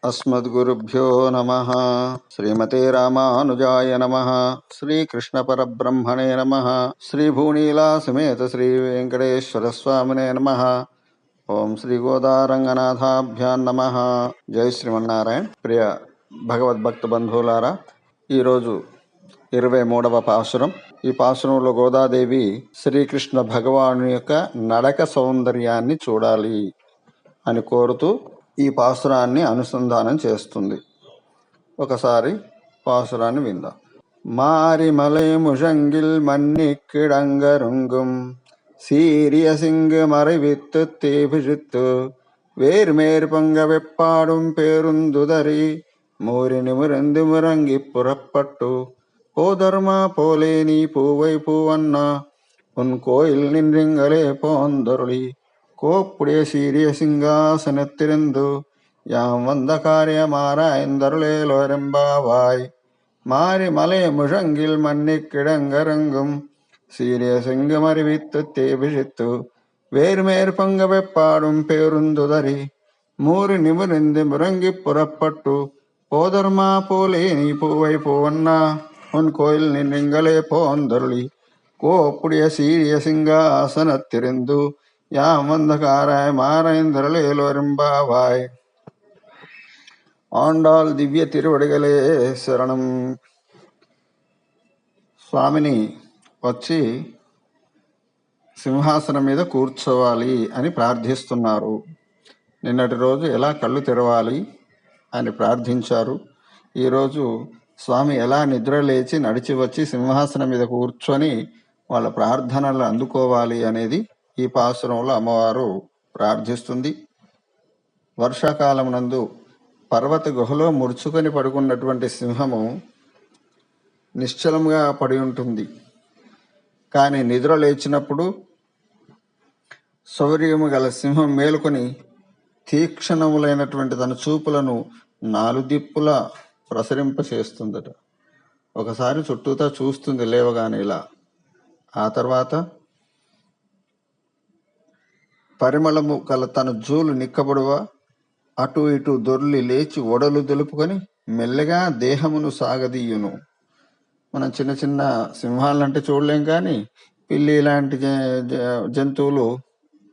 अस्मद्गुरुभ्यो नमः। श्रीमते रामानुजाय नमः। श्रीकृष्णपरब्रह्मणे नमः। श्रीभूनीला समेत श्रीवेंकटेश्वरस्वामिने नमः। ఓం శ్రీ గోదారంగనాథాభ్యాం నమః. జై శ్రీమన్నారాయణ. ప్రియ భగవద్భక్త బంధువులారా, ఈరోజు 23వ పాసురం. ఈ పాసురంలో గోదాదేవి శ్రీకృష్ణ భగవాను యొక్క నడక సౌందర్యాన్ని చూడాలి అని కోరుతూ ఈ పాసురాన్ని అనుసంధానం చేస్తుంది. ఒకసారి పాసురాన్ని విందాం. మారిమలై ముషంగిల్ మన్నిక్కిడంగరుంగుం சீரிய சிங்கு மறைவித்து தீபிழித்து வேர்மேற் பங்க வெப்பாடும் பேருந்துதறி மூறி நிமிர்ந்து முறங்கி புறப்பட்டு போதர்மா போலே நீ பூவை பூவண்ணா உன் கோயில் நின்றிங்களே போந்தொருளி கோப்புடைய சீரிய சிங்காசனத்திருந்து யாம் வந்த காரியமாராய்ந்தருளேலோரெம்பாவாய். மாறி மலை முழங்கில் மண்ணி கிடங்கரங்கும் சீரிய சிங்கம் அறிவித்து தேபிழித்து வேர்மேற் பங்க வெப்பாடும் பேருந்துதறி மூறி நிமிர்ந்து முறங்கி புறப்பட்டு போதர்மா போலே நீ பூவை பூவண்ணா உன் கோயில் நின்றிங்களே போந்தருளி கோப்புடைய சீரிய சிங்காசனத்திருந்து யாம் வந்த காராய் மாரைந்தருளேலோரெம்பாவாய். ఆండాల్ దివ్య తిరువడిగలే శరణం. స్వామిని వచ్చి సింహాసనం మీద కూర్చోవాలి అని ప్రార్థిస్తున్నారు. నిన్నటి రోజు ఎలా కళ్ళు తెరవాలి అని ప్రార్థించారు. ఈరోజు స్వామి ఎలా నిద్ర లేచి నడిచి వచ్చి సింహాసనం మీద కూర్చొని వాళ్ళ ప్రార్థనలు అందుకోవాలి అనేది ఈ పాసురంలో అమ్మవారు ప్రార్థిస్తుంది. వర్షాకాలం నందు పర్వత గుహలో ముడుచుకొని పడుకున్నటువంటి సింహము నిశ్చలంగా పడి ఉంటుంది. కానీ నిద్ర లేచినప్పుడు శౌర్యము గల సింహం మేలుకొని తీక్షణములైనటువంటి తన చూపులను నాలుదిప్పులా ప్రసరింపచేస్తుందట. ఒకసారి చుట్టూతా చూస్తుంది లేవగానే ఇలా. ఆ తర్వాత పరిమళము గల తన జూలు నిక్కబడువ అటు ఇటు దొర్లి లేచి ఒడలు దులుపుకొని మెల్లగా దేహమును సాగదీయును. మనం చిన్న చిన్న సింహాలంటే చూడలేం, కానీ పిల్లి లాంటి జంతువులు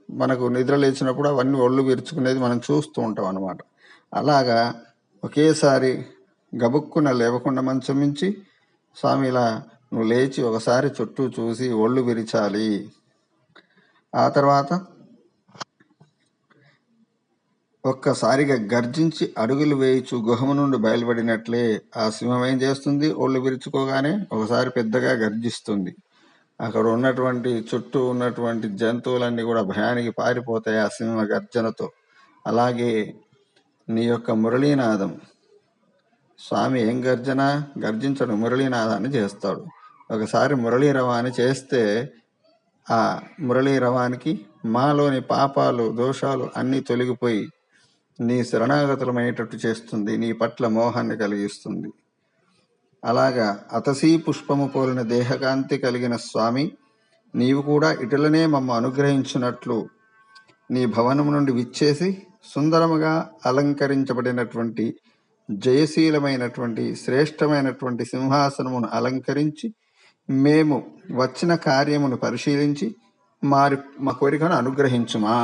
మనకు నిద్ర లేచినప్పుడు అవన్నీ ఒళ్ళు విరుచుకునేది మనం చూస్తూ ఉంటాం అన్నమాట. అలాగా ఒకేసారి గబుక్కున లేవకుండా మంచం మించి స్వామి ఇలా నువ్వు లేచి ఒకసారి చుట్టూ చూసి ఒళ్ళు విరిచాలి. ఆ తర్వాత ఒక్కసారిగా గర్జించి అడుగులు వేయిచు గుహము నుండి బయలుపడినట్లే ఆ సింహం ఏం చేస్తుంది, ఒళ్ళు విరుచుకోగానే ఒకసారి పెద్దగా గర్జిస్తుంది. అక్కడ ఉన్నటువంటి చుట్టూ ఉన్నటువంటి జంతువులన్నీ కూడా భయానికి పారిపోతాయి ఆ సింహ గర్జనతో. అలాగే నీ యొక్క మురళీనాదం, స్వామి ఏం గర్జించడు, మురళీనాదాన్ని చేస్తాడు. ఒకసారి మురళీరవాన్ని చేస్తే ఆ మురళీరవానికి మాలోని పాపాలు దోషాలు అన్నీ తొలగిపోయి నీ శరణాగతులమయ్యేటట్టు చేస్తుంది, నీ పట్ల మోహాన్ని కలిగిస్తుంది. అలాగా అతసీ పుష్పము పోలిన దేహకాంతి కలిగిన స్వామి, నీవు కూడా ఇటులనే మమ్మ అనుగ్రహించినట్లు నీ భవనము నుండి విచ్చేసి సుందరముగా అలంకరించబడినటువంటి జయశీలమైనటువంటి శ్రేష్టమైనటువంటి సింహాసనమును అలంకరించి మేము వచ్చిన కార్యమును పరిశీలించి మా కోరికను అనుగ్రహించుమా.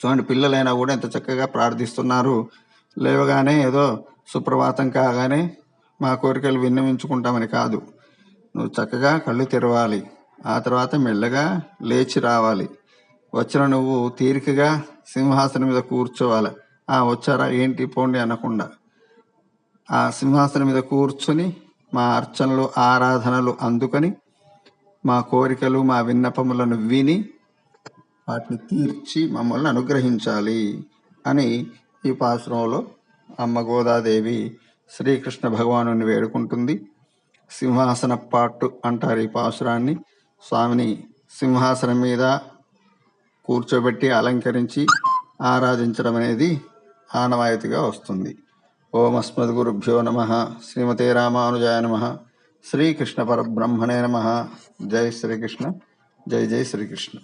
చూడండి, పిల్లలైనా కూడా ఎంత చక్కగా ప్రార్థిస్తున్నారు. లేవగానే ఏదో సుప్రభాతం కాగానే మా కోరికలు విన్నవించుకుంటామని కాదు, నువ్వు చక్కగా కళ్ళు తెరవాలి. ఆ తర్వాత మెల్లగా లేచి రావాలి. వచ్చిన నువ్వు తీరికగా సింహాసనం మీద కూర్చోవాలి. వచ్చారా ఏంటి పోండి అనకుండా ఆ సింహాసనం మీద కూర్చొని మా అర్చనలు ఆరాధనలు అందుకొని మా కోరికలు మా విన్నపములను విని వాటిని తీర్చి మమ్మల్ని అనుగ్రహించాలి అని ఈ పాసురంలో అమ్మ గోదాదేవి శ్రీకృష్ణ భగవాను వేడుకుంటుంది. సింహాసన పాట్టు అంటారు ఈ పాసురాన్ని. స్వామిని సింహాసనం మీద కూర్చోబెట్టి అలంకరించి ఆరాధించడం అనేది ఆనవాయితీగా వస్తుంది. ఓం అస్మద్గురుభ్యో నమః. శ్రీమతే రామానుజాయ నమః. శ్రీకృష్ణ పరబ్రహ్మణే నమః. జై శ్రీకృష్ణ. జై జై శ్రీకృష్ణ.